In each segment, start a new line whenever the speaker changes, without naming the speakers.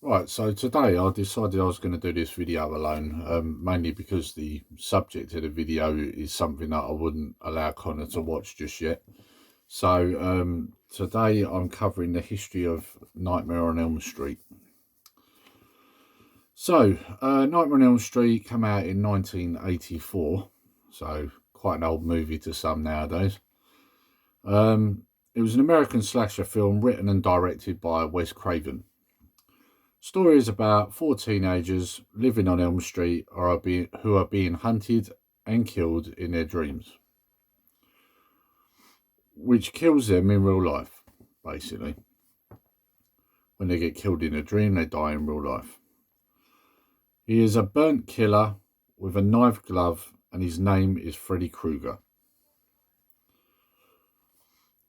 Right, so today I decided I was going to do this video alone, mainly because the subject of the video is something that I wouldn't allow Connor to watch just yet. So today I'm covering the history of Nightmare on Elm Street. So Nightmare on Elm Street came out in 1984, so quite an old movie to some nowadays. It was an American slasher film written and directed by Wes Craven. Story is about four teenagers living on Elm Street who are being hunted and killed in their dreams, which kills them in real life, basically. When they get killed in a dream, they die in real life. He is a burnt killer with a knife glove, and his name is Freddy Krueger.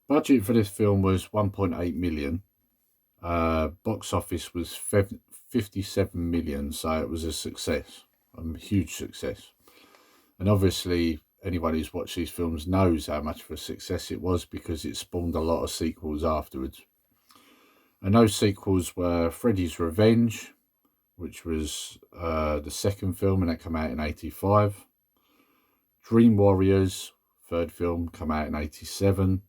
Budget for this film was 1.8 million. Box office was 57 million, so it was a success, a huge success. And obviously, anyone who's watched these films knows how much of a success it was because it spawned a lot of sequels afterwards. And those sequels were Freddy's Revenge, which was the second film, and that came out in 85. Dream Warriors, third film, came out in 87.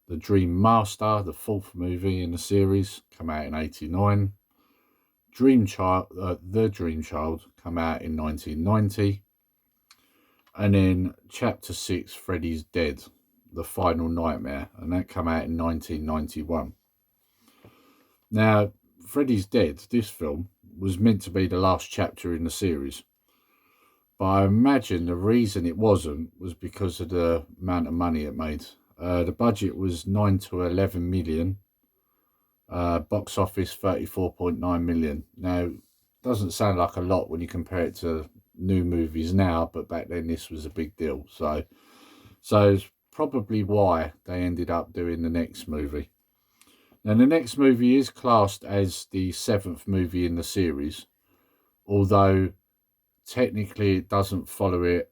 The Dream Master, the fourth movie in the series, came out in 89. The Dream Child, came out in 1990. And then Chapter 6, Freddy's Dead, The Final Nightmare, and that came out in 1991. Now, Freddy's Dead, this film, was meant to be the last chapter in the series. But I imagine the reason it wasn't was because of the amount of money it made. The budget was 9 to 11 million. Box office 34.9 million. Now, doesn't sound like a lot when you compare it to new movies now, but back then this was a big deal. So it's probably why they ended up doing the next movie. Now, the next movie is classed as the seventh movie in the series, although technically it doesn't follow it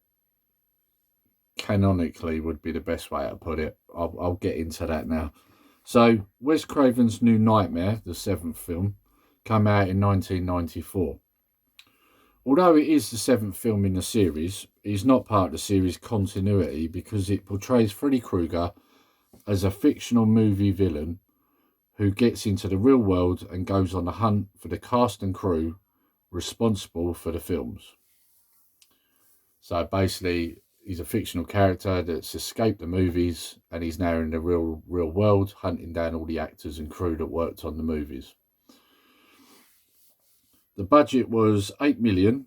canonically, would be the best way to put it. I'll get into that now. So, Wes Craven's New Nightmare, the seventh film, came out in 1994. Although it is the seventh film in the series, it is not part of the series continuity because it portrays Freddy Krueger as a fictional movie villain who gets into the real world and goes on the hunt for the cast and crew responsible for the films. So basically, he's a fictional character that's escaped the movies and he's now in the real world hunting down all the actors and crew that worked on the movies. The budget was 8 million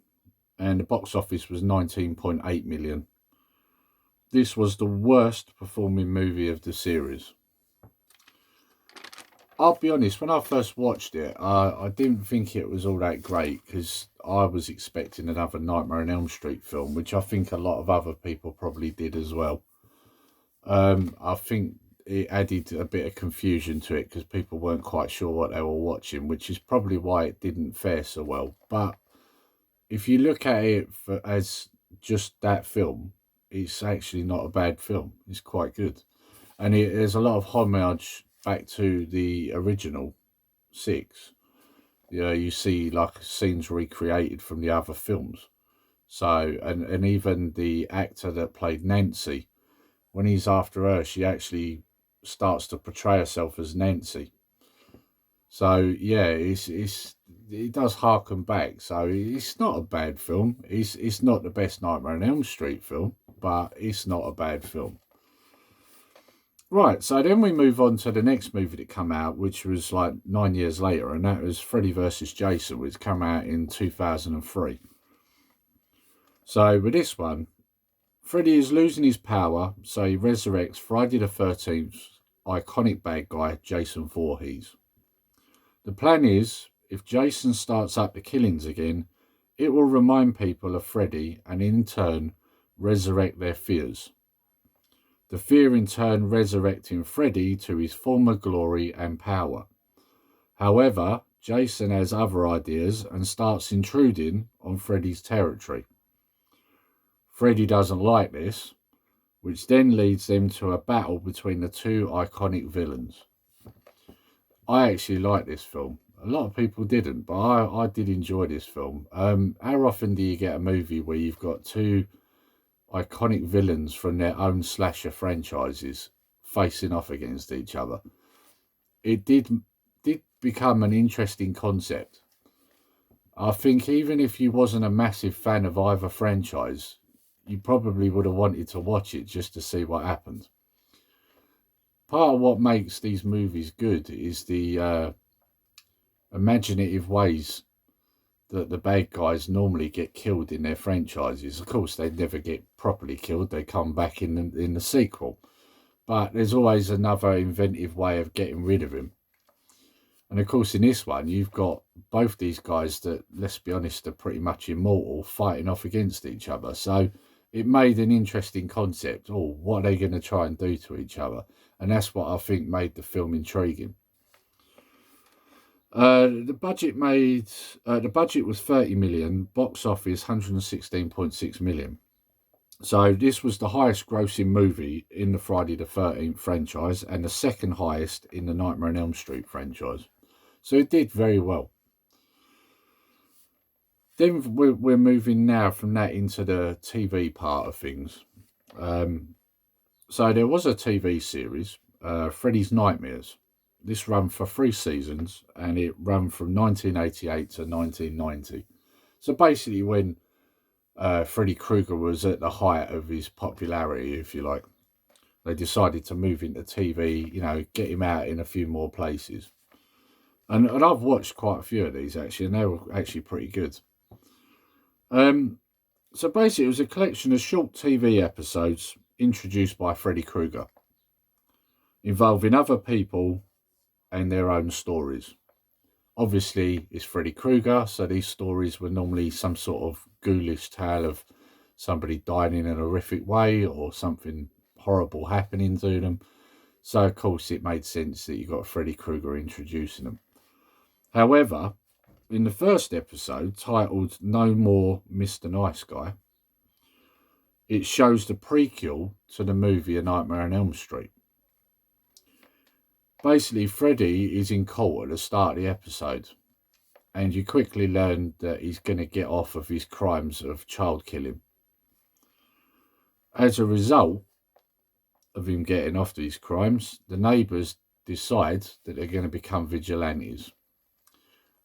and the box office was 19.8 million. This was the worst performing movie of the series. I'll be honest, when I first watched it, I didn't think it was all that great because I was expecting another Nightmare on Elm Street film, which I think a lot of other people probably did as well. I think it added a bit of confusion to it because people weren't quite sure what they were watching, which is probably why it didn't fare so well. But if you look at it as just that film, it's actually not a bad film. It's quite good. And there's a lot of homage back to the original 6. Yeah, you see like scenes recreated from the other films. So, and even the actor that played Nancy, when he's after her, she actually starts to portray herself as Nancy. So yeah, it does harken back. So it's not a bad film. It's not the best Nightmare on Elm Street film, but it's not a bad film. Right, so then we move on to the next movie that came out, which was like 9 years later, and that was Freddy vs. Jason, which came out in 2003. So with this one, Freddy is losing his power, so he resurrects Friday the 13th's iconic bad guy, Jason Voorhees. The plan is, if Jason starts up the killings again, it will remind people of Freddy and in turn resurrect their fears. The fear in turn resurrecting Freddy to his former glory and power. However, Jason has other ideas and starts intruding on Freddy's territory. Freddy doesn't like this, which then leads them to a battle between the two iconic villains. I actually like this film. A lot of people didn't, but I did enjoy this film. How often do you get a movie where you've got two iconic villains from their own slasher franchises facing off against each other? It did become an interesting concept. I think even if you wasn't a massive fan of either franchise, you probably would have wanted to watch it just to see what happened. Part of what makes these movies good is the imaginative ways that the bad guys normally get killed in their franchises. Of course, they never get properly killed; they come back in the sequel. But there's always another inventive way of getting rid of him. And of course, in this one, you've got both these guys that, let's be honest, are pretty much immortal, fighting off against each other. So it made an interesting concept. Oh, what are they going to try and do to each other? And that's what I think made the film intriguing. The budget was 30 million, box office 116.6 million. So this was the highest grossing movie in the Friday the 13th franchise and the second highest in the Nightmare on Elm Street franchise. So it did very well. Then we're moving now from that into the TV part of things. So there was a TV series, Freddy's Nightmares. This ran for 3 seasons and it ran from 1988 to 1990. So basically when Freddy Krueger was at the height of his popularity, if you like, they decided to move into TV, get him out in a few more places. And I've watched quite a few of these actually, and they were actually pretty good. So basically it was a collection of short TV episodes introduced by Freddy Krueger, involving other people and their own stories. Obviously, it's Freddy Krueger, so these stories were normally some sort of ghoulish tale of somebody dying in an horrific way or something horrible happening to them. So, of course, it made sense that you got Freddy Krueger introducing them. However, in the first episode, titled No More Mr. Nice Guy, it shows the prequel to the movie A Nightmare on Elm Street. Basically, Freddy is in court at the start of the episode, and you quickly learn that he's going to get off of his crimes of child killing. As a result of him getting off these crimes, the neighbours decide that they're going to become vigilantes.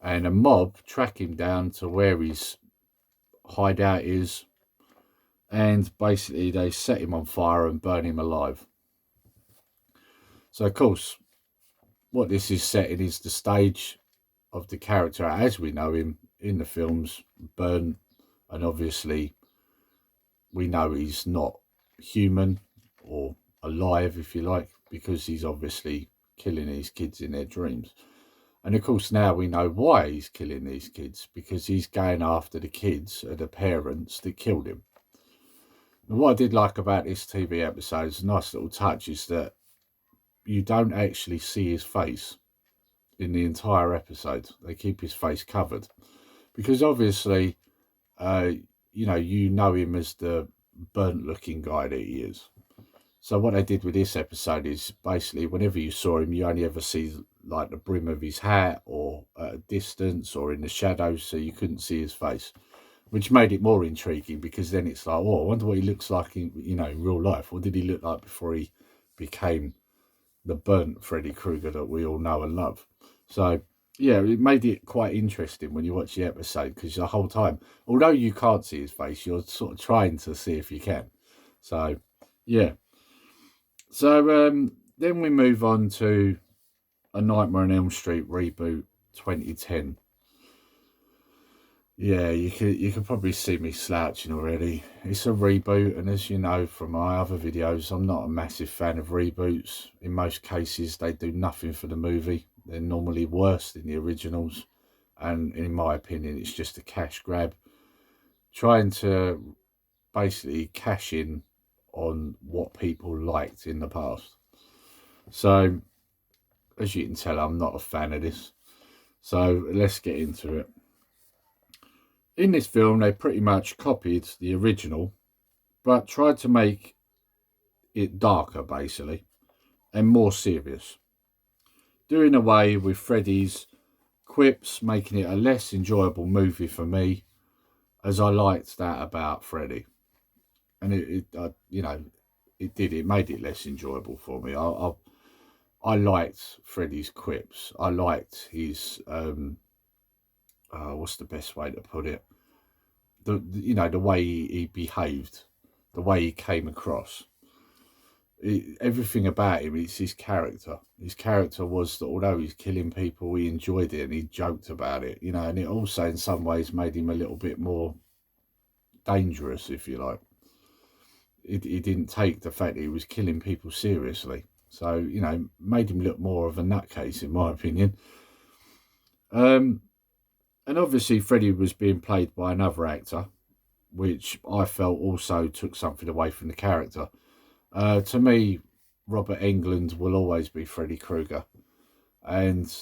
And a mob track him down to where his hideout is, and basically they set him on fire and burn him alive. So, of course, what this is setting is the stage of the character as we know him in the films, Burn, and obviously we know he's not human or alive, if you like, because he's obviously killing these kids in their dreams. And of course now we know why he's killing these kids, because he's going after the kids or the parents that killed him. And what I did like about this TV episode, is a nice little touch, is that you don't actually see his face in the entire episode. They keep his face covered because obviously you know him as the burnt looking guy that he is. So what they did with this episode is basically whenever you saw him, you only ever see like the brim of his hat or at a distance or in the shadows, so you couldn't see his face, which made it more intriguing because then it's like, oh, I wonder what he looks like in real life. What did he look like before he became the burnt Freddy Krueger that we all know and love? So yeah, it made it quite interesting when you watch the episode, because the whole time, although you can't see his face, you're sort of trying to see if you can. So yeah. So then we move on to A Nightmare on Elm Street reboot 2010. Yeah, you can probably see me slouching already. It's a reboot, and as you know from my other videos, I'm not a massive fan of reboots. In most cases, they do nothing for the movie. They're normally worse than the originals, and in my opinion, it's just a cash grab, trying to basically cash in on what people liked in the past. So, as you can tell, I'm not a fan of this. So, let's get into it. In this film, they pretty much copied the original, but tried to make it darker, basically, and more serious, doing away with Freddy's quips, making it a less enjoyable movie for me, as I liked that about Freddy. And it made it less enjoyable for me. I liked Freddy's quips. I liked his, what's the best way to put it? The way he behaved, the way he came across. Everything about him, it's his character. His character was that although he's killing people, he enjoyed it and he joked about it, and it also in some ways made him a little bit more dangerous, if you like. He didn't take the fact that he was killing people seriously. So, made him look more of a nutcase, in my opinion. And obviously, Freddy was being played by another actor, which I felt also took something away from the character. To me, Robert Englund will always be Freddy Krueger. And,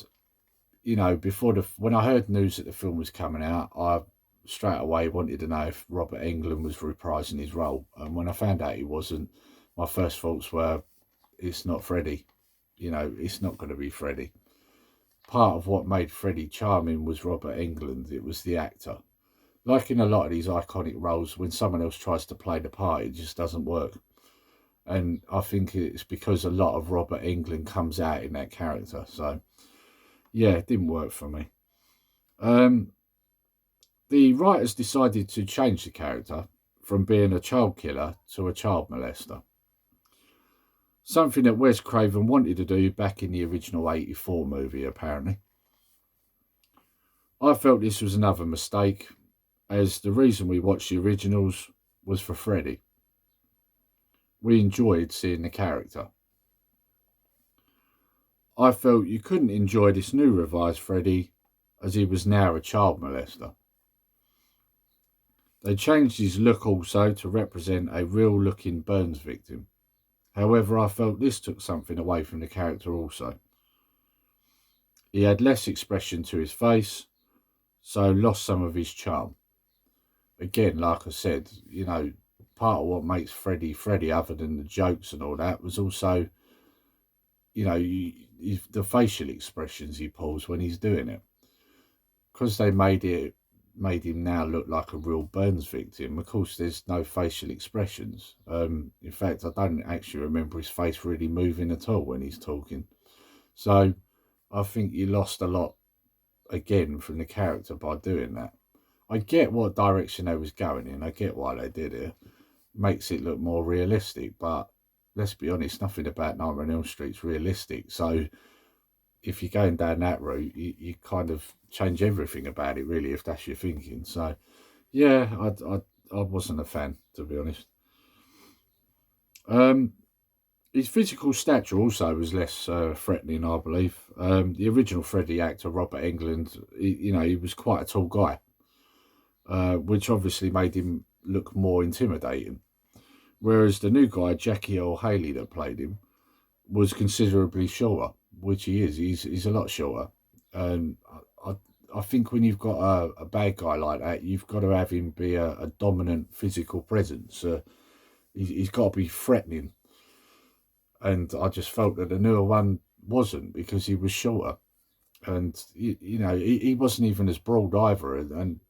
when I heard news that the film was coming out, I straight away wanted to know if Robert Englund was reprising his role. And when I found out he wasn't, my first thoughts were, it's not Freddy. It's not going to be Freddy. Part of what made Freddy charming was Robert Englund. It was the actor. Like in a lot of these iconic roles, when someone else tries to play the part, it just doesn't work. And I think it's because a lot of Robert Englund comes out in that character. So, yeah, it didn't work for me. The writers decided to change the character from being a child killer to a child molester. Something that Wes Craven wanted to do back in the original 84 movie, apparently. I felt this was another mistake, as the reason we watched the originals was for Freddy. We enjoyed seeing the character. I felt you couldn't enjoy this new revised Freddy, as he was now a child molester. They changed his look also to represent a real-looking Burns victim. However, I felt this took something away from the character also. He had less expression to his face, so lost some of his charm. Again, like I said, part of what makes Freddy, other than the jokes and all that, was also, the facial expressions he pulls when he's doing it. Because they made him now look like a real Burns victim. Of course, there's no facial expressions. In fact, I don't actually remember his face really moving at all when he's talking. So I think you lost a lot, again, from the character by doing that. I get what direction they was going in. I get why they did it. Makes it look more realistic. But let's be honest, nothing about Nightmare on Elm Street's realistic. So if you're going down that route, you kind of change everything about it, really, if that's your thinking. So, yeah, I wasn't a fan, to be honest. His physical stature also was less threatening, I believe. The original Freddy actor, Robert Englund, he was quite a tall guy, which obviously made him look more intimidating. Whereas the new guy, Jackie Earle Haley, that played him, was considerably shorter, which he is. He's a lot shorter. And I think when you've got a bad guy like that, you've got to have him be a dominant physical presence. He's got to be threatening. And I just felt that the newer one wasn't, because he was shorter. And, he wasn't even as broad either. And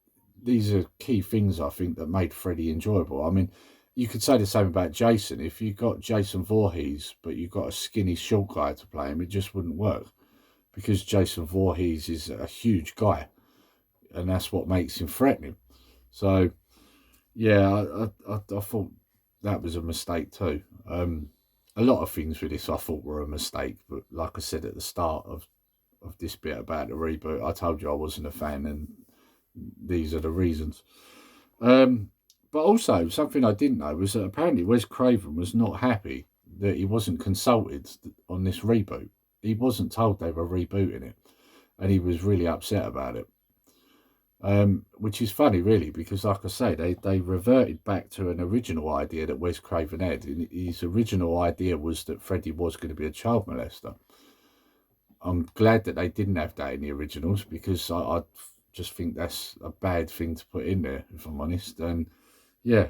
these are key things, I think, that made Freddy enjoyable. I mean, you could say the same about Jason. If you got Jason Voorhees, but you got a skinny, short guy to play him, it just wouldn't work. Because Jason Voorhees is a huge guy. And that's what makes him threatening. So, yeah, I thought that was a mistake too. A lot of things with this I thought were a mistake. But like I said at the start of this bit about the reboot, I told you I wasn't a fan, and these are the reasons. But also, something I didn't know was that apparently Wes Craven was not happy that he wasn't consulted on this reboot. He wasn't told they were rebooting it, and he was really upset about it. Which is funny, really, because, like I say, they reverted back to an original idea that Wes Craven had. His original idea was that Freddy was going to be a child molester. I'm glad that they didn't have that in the originals, because I just think that's a bad thing to put in there, if I'm honest. And yeah,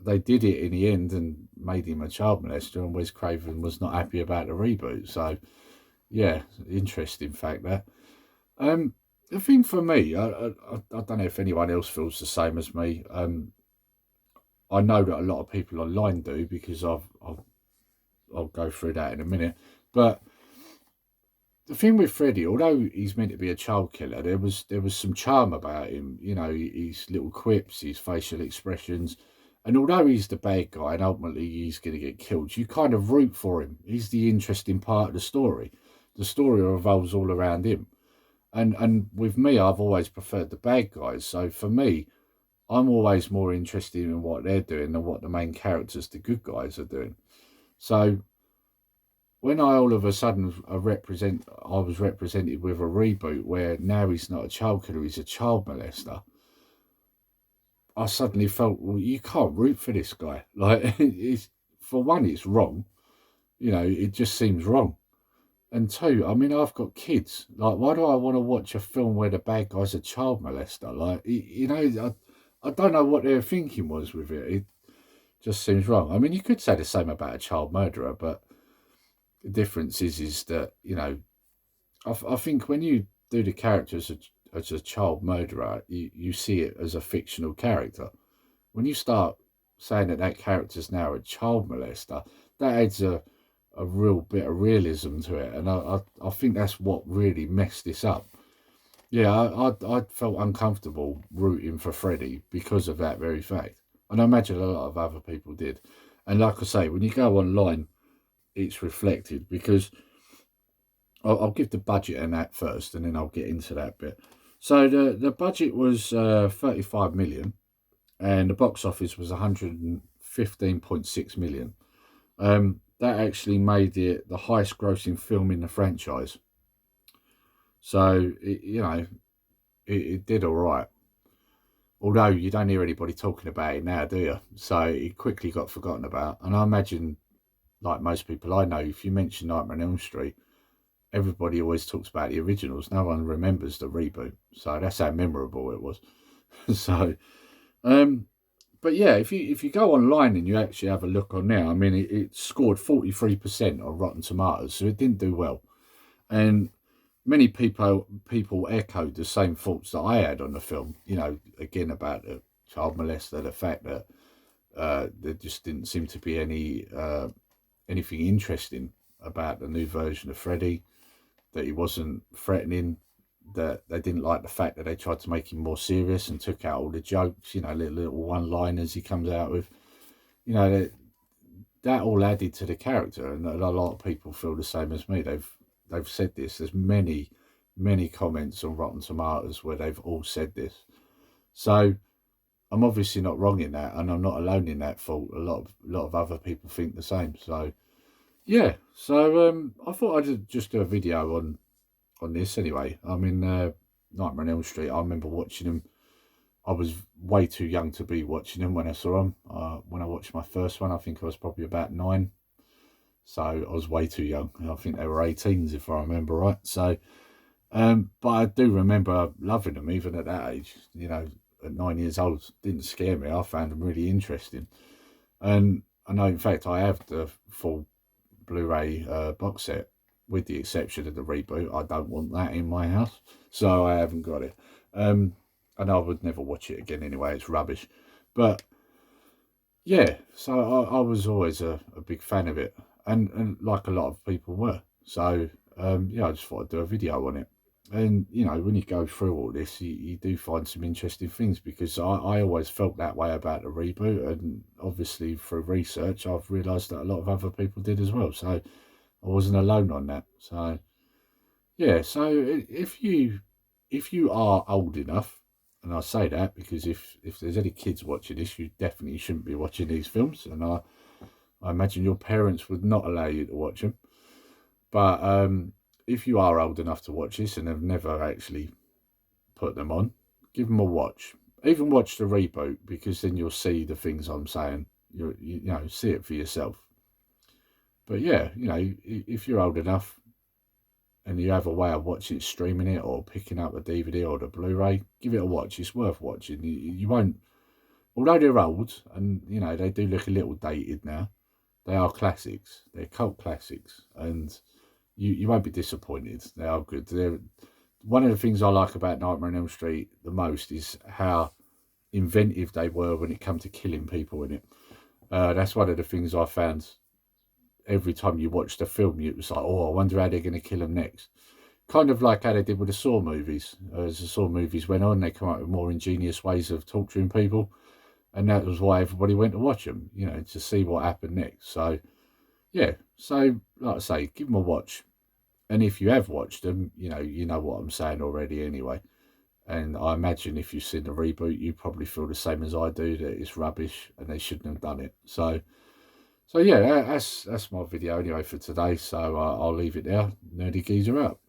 they did it in the end and made him a child molester, and Wes Craven was not happy about the reboot. So, yeah, interesting fact that. The thing for me, I don't know if anyone else feels the same as me. I know that a lot of people online do because I'll go through that in a minute. But the thing with Freddy, although he's meant to be a child killer, there was some charm about him. You know, his little quips, his facial expressions, and although he's the bad guy and ultimately he's going to get killed, you kind of root for him. He's the interesting part of the story. The story revolves all around him. And with me, I've always preferred the bad guys. So for me, I'm always more interested in what they're doing than what the main characters, the good guys, are doing. So when I all of a sudden I was represented with a reboot where now he's not a child killer, he's a child molester. I suddenly felt, well, you can't root for this guy. Like, it's, for one, it's wrong. You know, it just seems wrong. And two, I mean, I've got kids. Like, why do I want to watch a film where the bad guy's a child molester? Like, you know, I don't know what their thinking was with it. It just seems wrong. I mean, you could say the same about a child murderer, but the difference is that, you know, I think when you do the character as a child murderer, you see it as a fictional character. When you start saying that that character's now a child molester, that adds a real bit of realism to it, and I think that's what really messed this up. Yeah, I felt uncomfortable rooting for Freddie because of that very fact, and I imagine a lot of other people did. And like I say, when you go online, it's reflected because I'll give the budget and that first, and then I'll get into that bit. So the budget was 35 million, and the box office was 115.6 million. That actually made it the highest grossing film in the franchise. So, you know, it did all right. Although you don't hear anybody talking about it now, do you? So it quickly got forgotten about. And I imagine, like most people I know, if you mention Nightmare on Elm Street, everybody always talks about the originals. No one remembers the reboot. So that's how memorable it was. So, um, but yeah, if you go online and you actually have a look on now, I mean, it scored 43% on Rotten Tomatoes, so it didn't do well. And many people echoed the same thoughts that I had on the film. You know, again about the child molester, the fact that there just didn't seem to be anything interesting about the new version of Freddy. That he wasn't threatening. That they didn't like the fact that they tried to make him more serious and took out all the jokes. You know, little one-liners he comes out with. You know, that all added to the character, and a lot of people feel the same as me. They've said this. There's many comments on Rotten Tomatoes where they've all said this. So I'm obviously not wrong in that, and I'm not alone in that fault. A lot of other people think the same. So yeah. So I thought I'd just do a video on this anyway. I mean, Nightmare on Elm Street. I remember watching them. I was way too young to be watching them when I saw them. When I watched my first one, I think I was probably about 9. So I was way too young. I think they were 18s if I remember right. So, but I do remember loving them even at that age. You know, at 9 years old, didn't scare me. I found them really interesting. And I know, in fact, I have the full Blu-ray box set, with the exception of the reboot. I don't want that in my house, so I haven't got it. And I would never watch it again anyway. It's rubbish. But yeah, so I was always a big fan of it, and like a lot of people were. So yeah, I just thought I'd do a video on it. And you know, when you go through all this, you do find some interesting things because I always felt that way about the reboot, and obviously through research, I've realised that a lot of other people did as well. So I wasn't alone on that. So yeah, so if you are old enough, and I say that because if there's any kids watching this, you definitely shouldn't be watching these films, and I imagine your parents would not allow you to watch them. But if you are old enough to watch this and have never actually put them on, give them a watch. Even watch the reboot because then you'll see the things I'm saying. You know, see it for yourself. But yeah, you know, if you're old enough and you have a way of watching it, streaming it or picking up the DVD or the Blu-ray, give it a watch. It's worth watching. You won't, although they're old and you know they do look a little dated now. They are classics. They're cult classics, and you won't be disappointed. They are good. They're one of the things I like about Nightmare on Elm Street the most is how inventive they were when it came to killing people in it. That's one of the things I found. Every time you watched the film, it was like, oh, I wonder how they're going to kill them next. Kind of like how they did with the Saw movies. As the Saw movies went on, they come up with more ingenious ways of torturing people. And that was why everybody went to watch them, you know, to see what happened next. So, yeah. So, like I say, give them a watch. And if you have watched them, you know what I'm saying already anyway. And I imagine if you've seen the reboot, you probably feel the same as I do, that it's rubbish and they shouldn't have done it. So yeah, that's my video anyway for today. So I'll leave it there. Nerdy Geezer out.